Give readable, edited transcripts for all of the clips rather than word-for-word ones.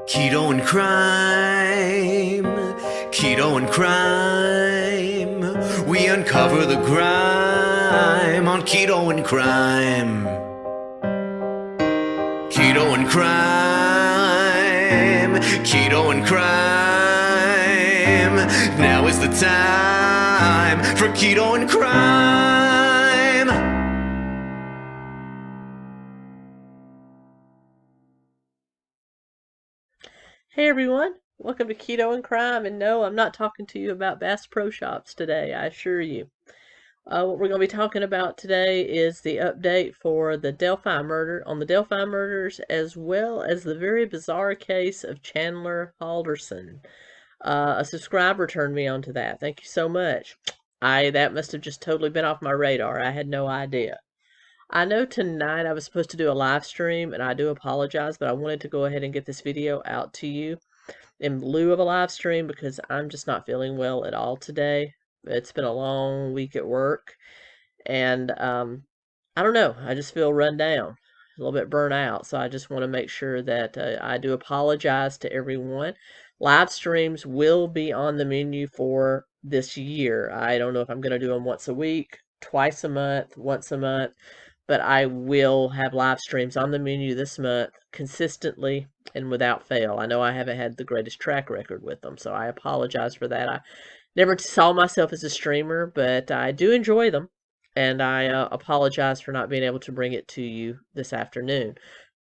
Keto and crime, keto and crime. We uncover the grime on keto and crime. Keto and crime, keto and crime. Now is the time for keto and crime. Hey everyone, welcome to Keto and Crime, and no, I'm not talking to you about Bass Pro Shops today, I assure you. What we're going to be talking about today is the update for the Delphi murder, on the Delphi murders, as well as the very bizarre case of Chandler Halderson. A subscriber turned me on to that. Thank you so much. That must have just totally been off my radar. I had no idea. I know tonight I was supposed to do a live stream, and I do apologize, but I wanted to go ahead and get this video out to you in lieu of a live stream because I'm just not feeling well at all today. It's been a long week at work, and I don't know, I just feel run down, a little bit burnt out, so I just want to make sure that I do apologize to everyone. Live streams will be on the menu for this year. I don't know if I'm going to do them once a week, twice a month, once a month, but I will have live streams on the menu this month consistently and without fail. I know I haven't had the greatest track record with them, so I apologize for that. I never saw myself as a streamer, but I do enjoy them, and I apologize for not being able to bring it to you this afternoon.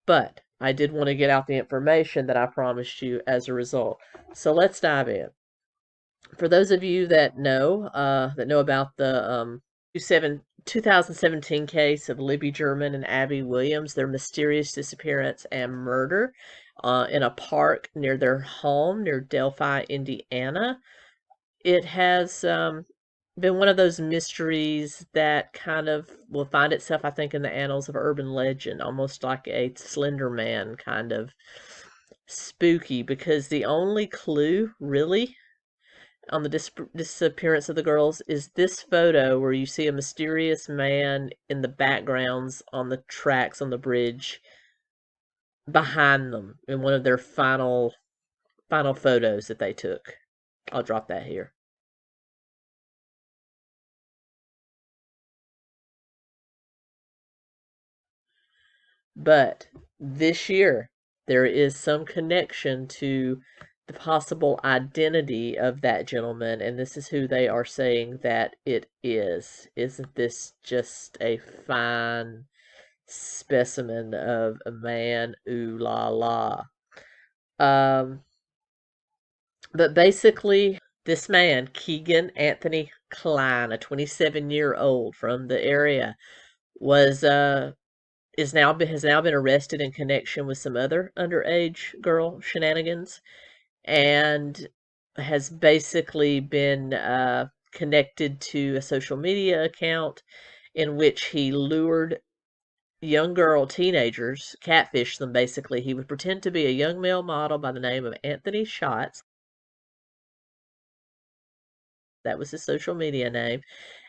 But I did want to get out the information that I promised you as a result. So let's dive in. For those of you that know about the 2017 case of Libby German and Abby Williams, their mysterious disappearance and murder in a park near their home near Delphi, Indiana. It has been one of those mysteries that kind of will find itself, I think, in the annals of urban legend, almost like a Slender Man kind of spooky, because the only clue, really, on the disappearance of the girls is this photo where you see a mysterious man in the backgrounds on the tracks on the bridge behind them in one of their final photos that they took. I'll drop that here. But this year there is some connection to the possible identity of that gentleman, and this is who they are saying that it is. Isn't this just a fine specimen of a man? Ooh la la. But basically, this man, Keegan Anthony Klein, a 27-year-old from the area, was has now been arrested in connection with some other underage girl shenanigans, and has basically been connected to a social media account in which he lured young teenagers, catfished them basically. He would pretend to be a young male model by the name of Anthony Schatz. That was his social media name,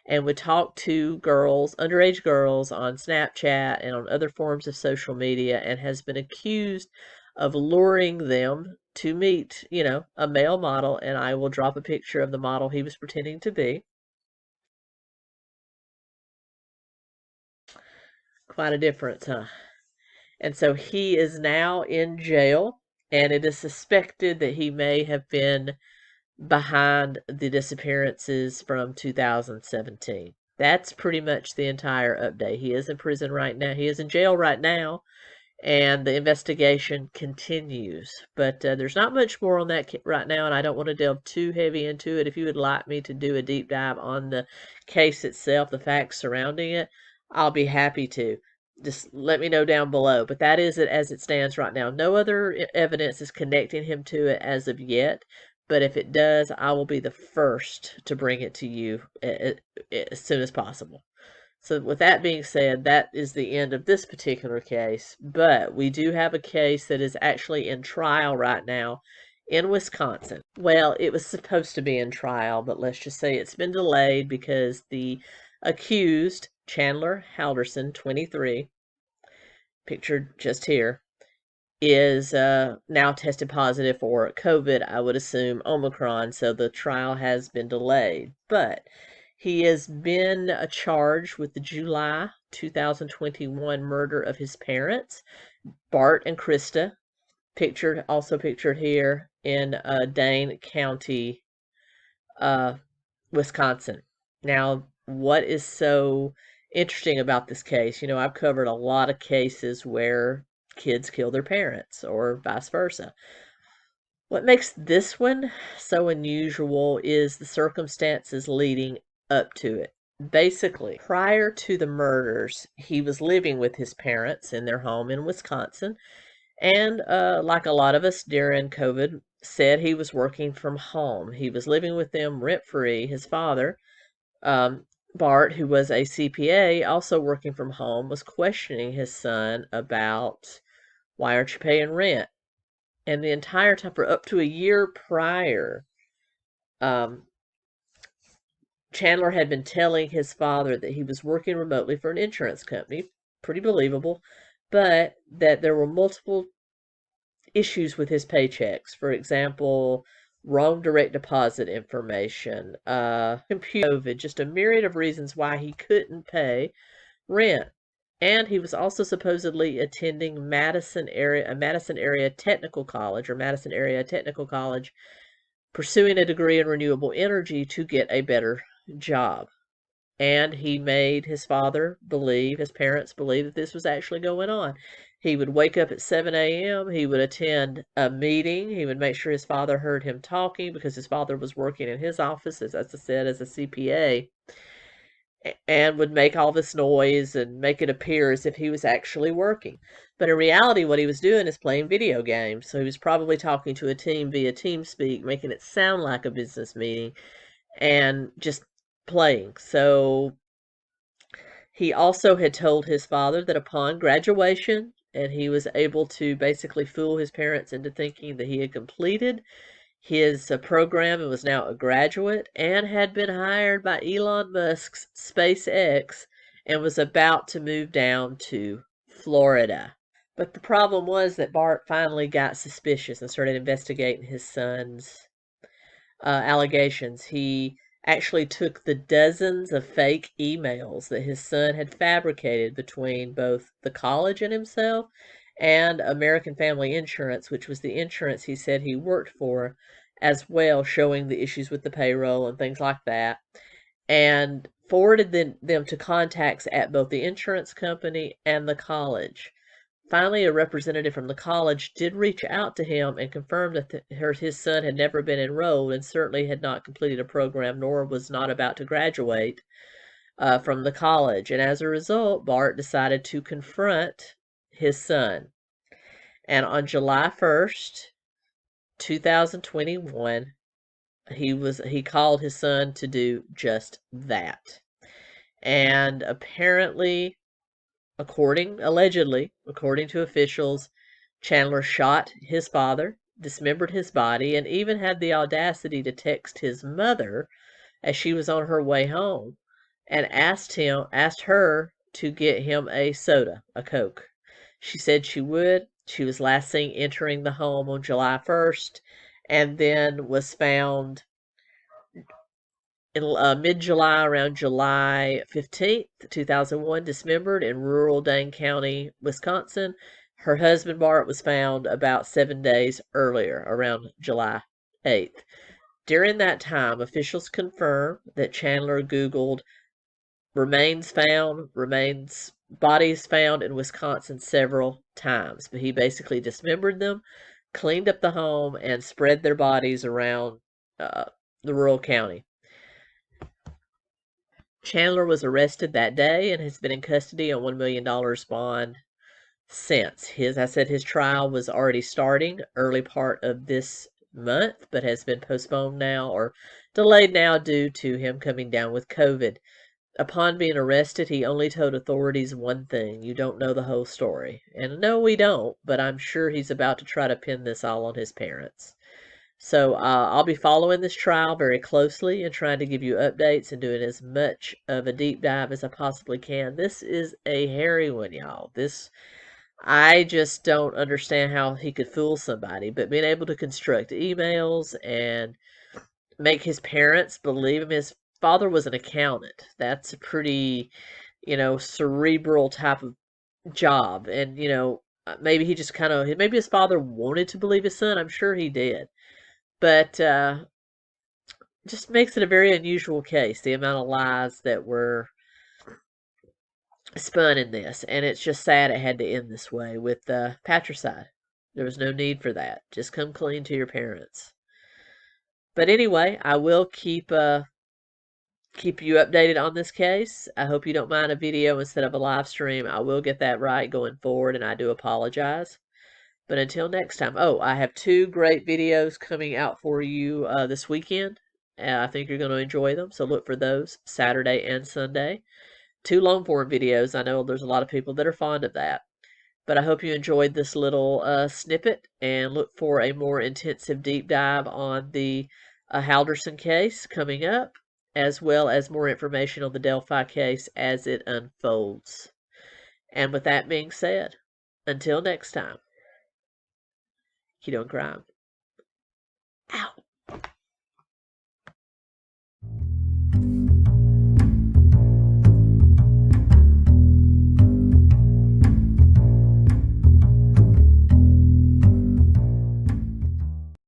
and would talk to girls, underage girls, on Snapchat and on other forms of social media, and has been accused of luring them to meet, a male model, and I will drop a picture of the model he was pretending to be. Quite a difference, huh? And so he is now in jail, and it is suspected that he may have been behind the disappearances from 2017. That's pretty much the entire update. He is in prison right now. He is in jail right now, and the investigation continues. But there's not much more on that right now, and I don't want to delve too heavy into it. If you would like me to do a deep dive on the case itself, the facts surrounding it, I'll be happy to. Just let me know down below. But that is it as it stands right now. No other evidence is connecting him to it as of yet. But if it does, I will be the first to bring it to you as soon as possible. So with that being said, that is the end of this particular case. But we do have a case that is actually in trial right now in Wisconsin. Well, it was supposed to be in trial, but let's just say it's been delayed because the accused, Chandler Halderson, 23, pictured just here, is now tested positive for COVID, I would assume Omicron, so the trial has been delayed. But he has been charged with the July 2021 murder of his parents, Bart and Krista, also pictured here in Dane County, Wisconsin. Now, what is so interesting about this case? You know, I've covered a lot of cases where kids kill their parents or vice versa. What makes this one so unusual is the circumstances leading up to it. Basically, prior to the murders, he was living with his parents in their home in Wisconsin. And like a lot of us during COVID, said he was working from home. He was living with them rent-free. His father, Bart, who was a CPA, also working from home, was questioning his son about, why aren't you paying rent? And the entire time, for up to a year prior, Chandler had been telling his father that he was working remotely for an insurance company, pretty believable, but that there were multiple issues with his paychecks. For example, wrong direct deposit information, COVID, just a myriad of reasons why he couldn't pay rent. And he was also supposedly attending a Madison area technical college, pursuing a degree in renewable energy to get a better job. And he made his parents believe that this was actually going on. He would wake up at 7 a.m., he would attend a meeting, he would make sure his father heard him talking because his father was working in his office, as I said, as a CPA, and would make all this noise and make it appear as if he was actually working. But in reality, what he was doing is playing video games. So he was probably talking to a team via TeamSpeak, making it sound like a business meeting, and just playing. So he also had told his father that upon graduation, and he was able to basically fool his parents into thinking that he had completed his program and was now a graduate and had been hired by Elon Musk's SpaceX and was about to move down to Florida. But the problem was that Bart finally got suspicious and started investigating his son's allegations. He actually took the dozens of fake emails that his son had fabricated between both the college and himself and American Family Insurance, which was the insurance he said he worked for, as well, showing the issues with the payroll and things like that, and forwarded them to contacts at both the insurance company and the college. Finally, a representative from the college did reach out to him and confirmed that his son had never been enrolled and certainly had not completed a program, nor was not about to graduate from the college. And as a result, Bart decided to confront his son. And on July 1st, 2021, he called his son to do just that. And apparently, allegedly, according to officials, Chandler shot his father, dismembered his body, and even had the audacity to text his mother as she was on her way home and asked her to get him a soda, a Coke. She said she would. She was last seen entering the home on July 1st and then was found in mid-July, around July 15th, 2001, dismembered in rural Dane County, Wisconsin. Her husband, Bart, was found about 7 days earlier, around July 8th. During that time, officials confirmed that Chandler Googled bodies found in Wisconsin several times. But he basically dismembered them, cleaned up the home, and spread their bodies around the rural county. Chandler was arrested that day and has been in custody on $1 million bond since. His trial was already starting early part of this month, but has been postponed now or delayed now due to him coming down with COVID. Upon being arrested, he only told authorities one thing: you don't know the whole story. And no, we don't, but I'm sure he's about to try to pin this all on his parents. So I'll be following this trial very closely and trying to give you updates and doing as much of a deep dive as I possibly can. This is a hairy one, y'all. I just don't understand how he could fool somebody, but being able to construct emails and make his parents believe him. His father was an accountant. That's a pretty, cerebral type of job. And, maybe he just maybe his father wanted to believe his son. I'm sure he did. But just makes it a very unusual case, the amount of lies that were spun in this. And it's just sad it had to end this way with patricide. There was no need for that. Just come clean to your parents. But anyway, I will keep you updated on this case. I hope you don't mind a video instead of a live stream. I will get that right going forward, and I do apologize. But until next time, I have 2 great videos coming out for you this weekend. I think you're going to enjoy them, so look for those Saturday and Sunday. 2 long form videos. I know there's a lot of people that are fond of that. But I hope you enjoyed this little snippet, and look for a more intensive deep dive on the Halderson case coming up, as well as more information on the Delphi case as it unfolds. And with that being said, until next time, keep doing crime.